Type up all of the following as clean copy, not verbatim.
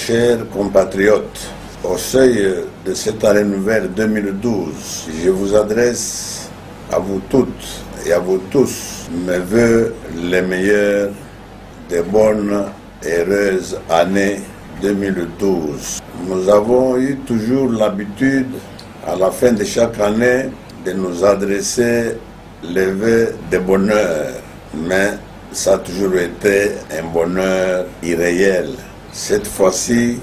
Chers compatriotes, au seuil de cette année nouvelle 2012, je vous adresse à vous toutes et à vous tous mes vœux les meilleurs, des bonnes et heureuses années 2012. Nous avons eu toujours l'habitude, à la fin de chaque année, de nous adresser les vœux de bonheur, mais ça a toujours été un bonheur irréel. Cette fois-ci,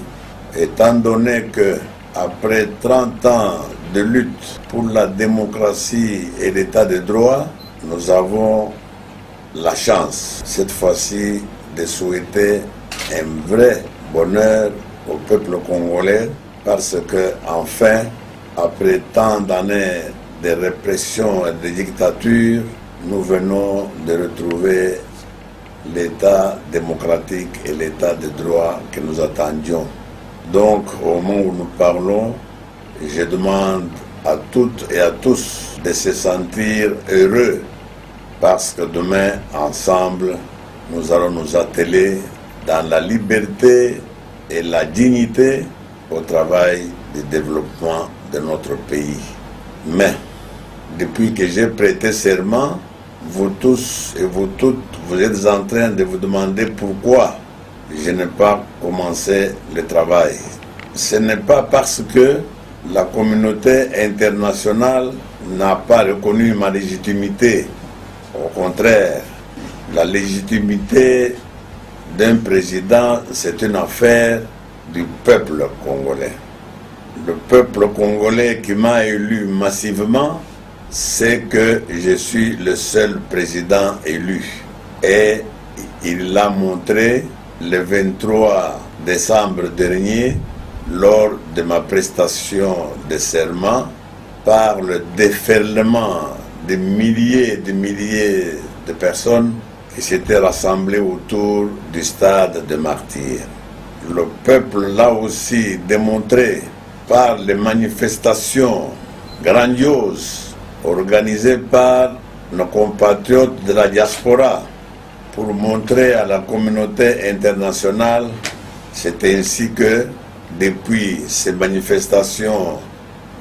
étant donné que après 30 ans de lutte pour la démocratie et l'état de droit, nous avons la chance, cette fois-ci, de souhaiter un vrai bonheur au peuple congolais, parce que, enfin, après tant d'années de répression et de dictature, nous venons de retrouver l'état démocratique et l'état de droit que nous attendions. Donc, au moment où nous parlons, je demande à toutes et à tous de se sentir heureux, parce que demain, ensemble, nous allons nous atteler dans la liberté et la dignité au travail du développement de notre pays. Mais, depuis que j'ai prêté serment, vous tous et vous toutes, vous êtes en train de vous demander pourquoi je n'ai pas commencé le travail. Ce n'est pas parce que la communauté internationale n'a pas reconnu ma légitimité. Au contraire, la légitimité d'un président, c'est une affaire du peuple congolais. Le peuple congolais qui m'a élu massivement, c'est que je suis le seul président élu. Et il l'a montré le 23 décembre dernier, lors de ma prestation de serment, par le déferlement de milliers de personnes qui s'étaient rassemblées autour du stade de Martyrs. Le peuple l'a aussi démontré par les manifestations grandioses organisées par nos compatriotes de la diaspora pour montrer à la communauté internationale, c'est ainsi que depuis ces manifestations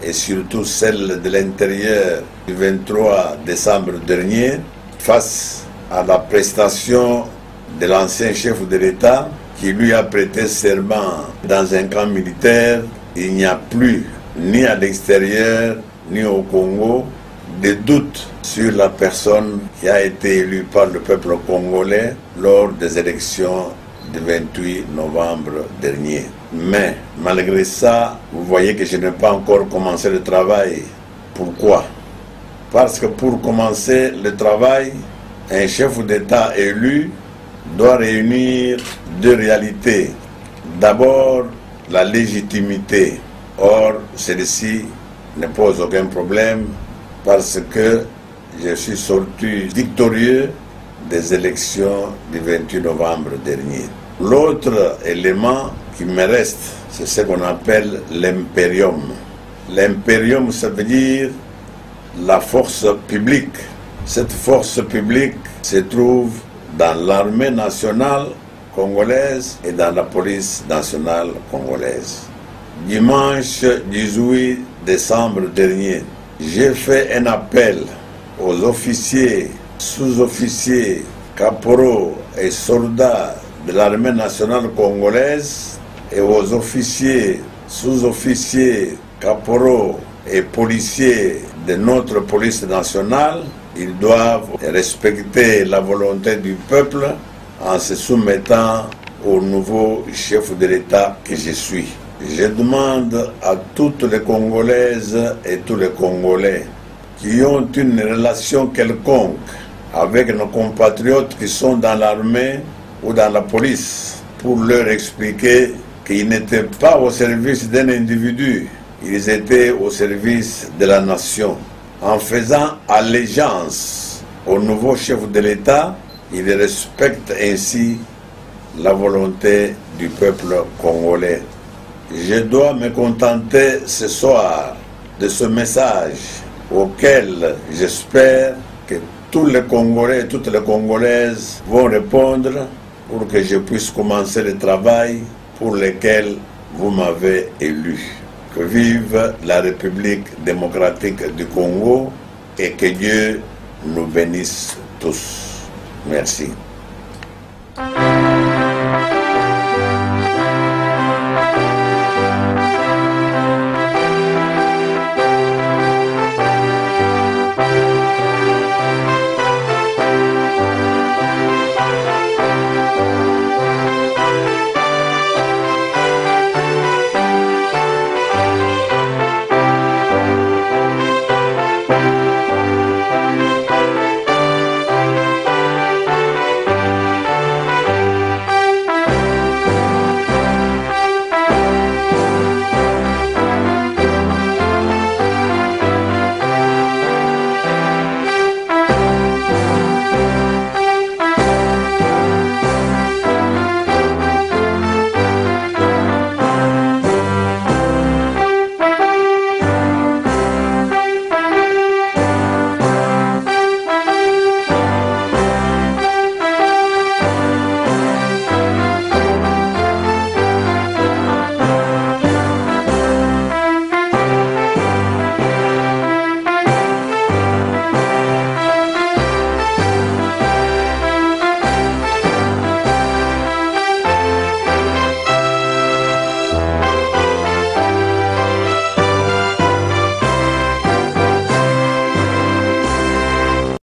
et surtout celles de l'intérieur du 23 décembre dernier, face à la prestation de l'ancien chef de l'État qui lui a prêté serment dans un camp militaire, il n'y a plus, ni à l'extérieur, ni au Congo, de doute sur la personne qui a été élue par le peuple congolais lors des élections du 28 novembre dernier. Mais malgré ça, vous voyez que je n'ai pas encore commencé le travail. Pourquoi? Parce que pour commencer le travail, un chef d'État élu doit réunir deux réalités. D'abord, la légitimité. Or, celle-ci ne pose aucun problème parce que je suis sorti victorieux des élections du 28 novembre dernier. L'autre élément qui me reste, c'est ce qu'on appelle l'impérium. L'impérium, ça veut dire la force publique. Cette force publique se trouve dans l'armée nationale congolaise et dans la police nationale congolaise. Dimanche 18 décembre dernier, j'ai fait un appel aux officiers, sous-officiers, caporaux et soldats de l'armée nationale congolaise et aux officiers, sous-officiers, caporaux et policiers de notre police nationale. Ils doivent respecter la volonté du peuple en se soumettant au nouveau chef de l'État que je suis. Je demande à toutes les Congolaises et tous les Congolais qui ont une relation quelconque avec nos compatriotes qui sont dans l'armée ou dans la police pour leur expliquer qu'ils n'étaient pas au service d'un individu, ils étaient au service de la nation. En faisant allégeance au nouveau chef de l'État, ils respectent ainsi la volonté du peuple congolais. Je dois me contenter ce soir de ce message auquel j'espère que tous les Congolais et toutes les Congolaises vont répondre pour que je puisse commencer le travail pour lesquels vous m'avez élu. Que vive la République démocratique du Congo et que Dieu nous bénisse tous. Merci.